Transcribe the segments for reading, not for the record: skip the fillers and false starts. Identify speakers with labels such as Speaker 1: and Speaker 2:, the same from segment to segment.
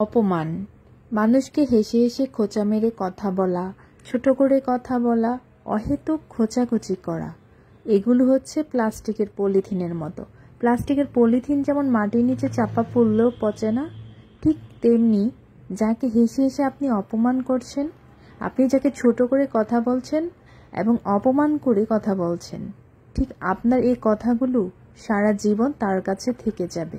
Speaker 1: অপমান, মানুষকে হেসে হেসে খোঁচা মেরে কথা বলা, ছোট করে কথা বলা, অহেতুক খোঁচাখুচি করা, এগুলো হচ্ছে প্লাস্টিকের পলিথিনের মতো। প্লাস্টিকের পলিথিন যেমন মাটির নিচে চাপা পড়লেও পচে না, ঠিক তেমনি যাকে হেসে হেসে আপনি অপমান করছেন, আপনি যাকে ছোট করে কথা বলছেন এবং অপমান করে কথা বলছেন, ঠিক আপনার এই কথাগুলো সারা জীবন তার কাছে থেকে যাবে।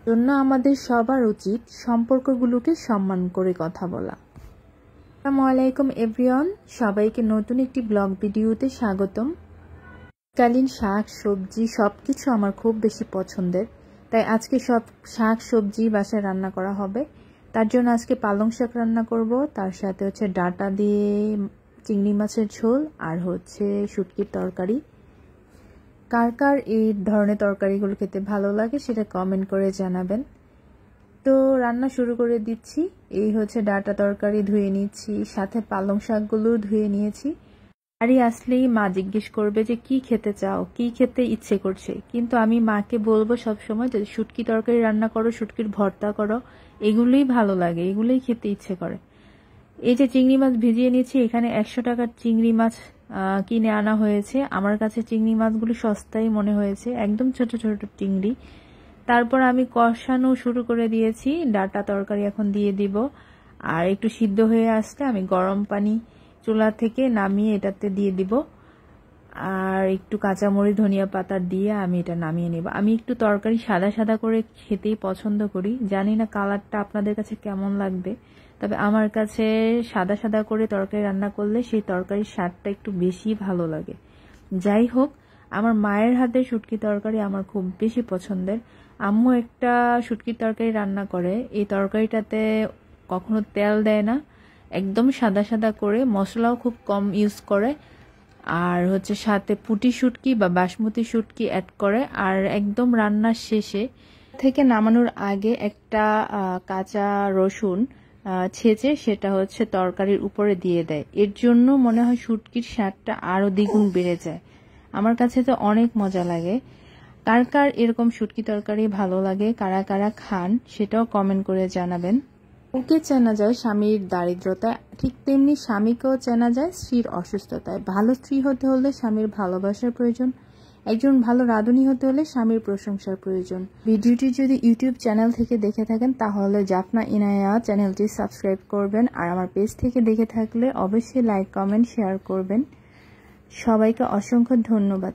Speaker 1: জন্য আমাদের সবার উচিত সম্পর্কগুলোকে সম্মান করে কথা বলা। আসসালামু আলাইকুম এভরিওয়ান, সবাইকে নতুন একটি ব্লগ ভিডিওতে স্বাগতম। শীতকালীন শাক সবজি সবকিছু আমার খুব বেশি পছন্দের, তাই আজকে সব শাক সবজি বাসায় রান্না করা হবে। তার জন্য আজকে পালং শাক রান্না করব, তার সাথে হচ্ছে ডাঁটা দিয়ে চিংড়ি মাছের ঝোল আর হচ্ছে শুটকির তরকারি। কার কার এই ধরনের তরকারিগুলো খেতে ভালো লাগে সেটা কমেন্ট করে জানাবেন। তো রান্না শুরু করে দিচ্ছি। এই হচ্ছে ডাঁটা তরকারি ধুয়ে নিচ্ছি, সাথে পালং শাকগুলো ধুয়ে নিয়েছি। বাড়ি আসলেই মা জিজ্ঞেস করবে যে কি খেতে চাও, কি খেতে ইচ্ছে করছে, কিন্তু আমি মাকে বলবো সবসময় যে শুটকি তরকারি রান্না করো, শুটকির ভর্তা করো, এগুলোই ভালো লাগে, এগুলোই খেতে ইচ্ছে করে। এই যে চিংড়ি মাছ ভিজিয়ে নিয়েছি, এখানে 100 টাকার চিংড়ি মাছ কিনে আনা হয়েছে। আমার কাছে চিংড়ি মাছগুলো সস্তাই মনে হয়েছে, একদম ছোট ছোট চিংড়ি। তারপর আমি কষানো শুরু করে দিয়েছি, ডাঁটা তরকারি এখন দিয়ে দিব। আর একটু সিদ্ধ হয়ে আসলে আমি গরম পানি চুলা থেকে নামিয়ে এটাতে দিয়ে দিব, আর একটু কাঁচামরিচ ধনিয়া পাতা দিয়ে আমি এটা নামিয়ে নেব। আমি একটু তরকারি সাদা সাদা করে খেতেই পছন্দ করি, জানি না কালারটা আপনাদের কাছে কেমন লাগবে, তবে আমার কাছে সাদা সাদা করে তরকারি রান্না করলে সেই তরকারির স্বাদটা একটু বেশি ভালো লাগে। যাই হোক, আমার মায়ের হাতে শুটকি তরকারি আমার খুব বেশি পছন্দের। আম্মু একটা শুটকির তরকারি রান্না করে, এই তরকারিটাতে কখনো তেল দেয় না, একদম সাদা সাদা করে, মশলাও খুব কম ইউজ করে, আর হচ্ছে সাথে পুঁটি শুটকি বা বাসমতি শুটকি অ্যাড করে। আর একদম রান্নার শেষে থেকে নামানোর আগে একটা কাঁচা রসুন ছেঁচে সেটা হচ্ছে তরকারির উপরে দিয়ে দেয়। এর জন্য মনে হয় শুটকির স্বাদটা আরো দ্বিগুণ বেড়ে যায়। আমার কাছে তো অনেক মজা লাগে। কার কার এরকম শুটকি তরকারি ভালো লাগে, কারা কারা খান সেটাও কমেন্ট করে জানাবেন। ওকে চেনা যায় স্বামীর দারিদ্রতায়, ঠিক তেমনি স্বামীকেও চেনা যায় স্ত্রীর অসুস্থতায়। ভালো স্ত্রী হতে হলে স্বামীর ভালোবাসার প্রয়োজন, একজন ভালো রাঁধুনি হতে হলে স্বামীর প্রশংসার প্রয়োজন। ভিডিওটি যদি ইউটিউব চ্যানেল থেকে দেখে থাকেন তাহলে জাফনা ইনায়া চ্যানেলটি সাবস্ক্রাইব করবেন, আর আমার পেজ থেকে দেখে থাকলে অবশ্যই লাইক কমেন্ট শেয়ার করবেন। সবাইকে অসংখ্য ধন্যবাদ।